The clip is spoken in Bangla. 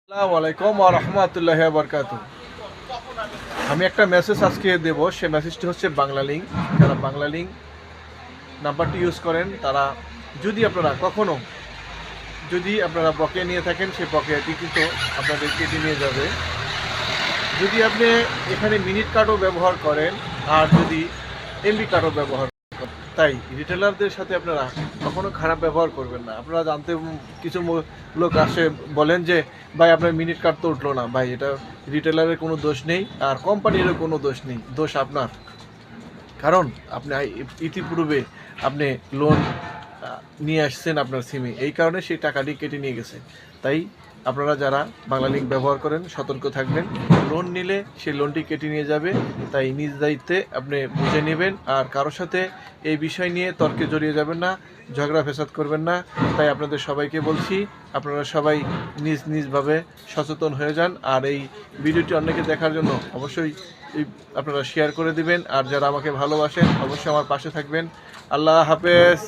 আসসালামু আলাইকুম ওয়া রাহমাতুল্লাহি ওয়া বারাকাতুহু। আমি একটা মেসেজ আজকে দেব, সেই মেসেজটি হচ্ছে বাংলা লিংক। যারা বাংলা লিংক নাম্বারটি ইউজ করেন তারা যদি আপনারা বকেয়া নিয়ে থাকেন, সেই বকেয়াটি কিন্তু আপনাদের কেটে নিয়ে যাবে। যদি আপনি এখানে মিনিট কার্ডও ব্যবহার করেন আর যদি এমবি কার্ডও ব্যবহার করেন, তাই রিটেলারদের সাথে আপনারা কখনো খারাপ ব্যবহার করবেন না। আপনারা জানতে কিছু লোক আসে বলেন যে ভাই আপনার মিনিট কার্ড তো উঠলো না। ভাই, এটা রিটেলারের কোনো দোষ নেই আর কোম্পানিরও কোনো দোষ নেই, দোষ আপনার। কারণ আপনি ইতিপূর্বে আপনি লোন নিয়ে আসছেন আপনার সিমে, এই কারণে সেই টাকাটি কেটে নিয়ে গেছে। তাই আপনারা যারা বাংলা লিংক ব্যবহার করেন সতর্ক থাকবেন। লোন নিলে সেই লোনটি কেটে নিয়ে যাবে, তাই নিজ দায়িত্বে আপনি বুঝে নেবেন। আর কারোর সাথে এই বিষয় নিয়ে তর্কে জড়িয়ে যাবেন না, ঝগড়া ফেসাদ করবেন না। তাই আপনাদের সবাইকে বলছি, আপনারা সবাই নিজভাবে সচেতন হয়ে যান। আর এই ভিডিওটি অন্যকে দেখার জন্য অবশ্যই আপনারা শেয়ার করে দিবেন। আর যারা আমাকে ভালোবাসেন অবশ্যই আমার পাশে থাকবেন। আল্লাহ হাফেজ।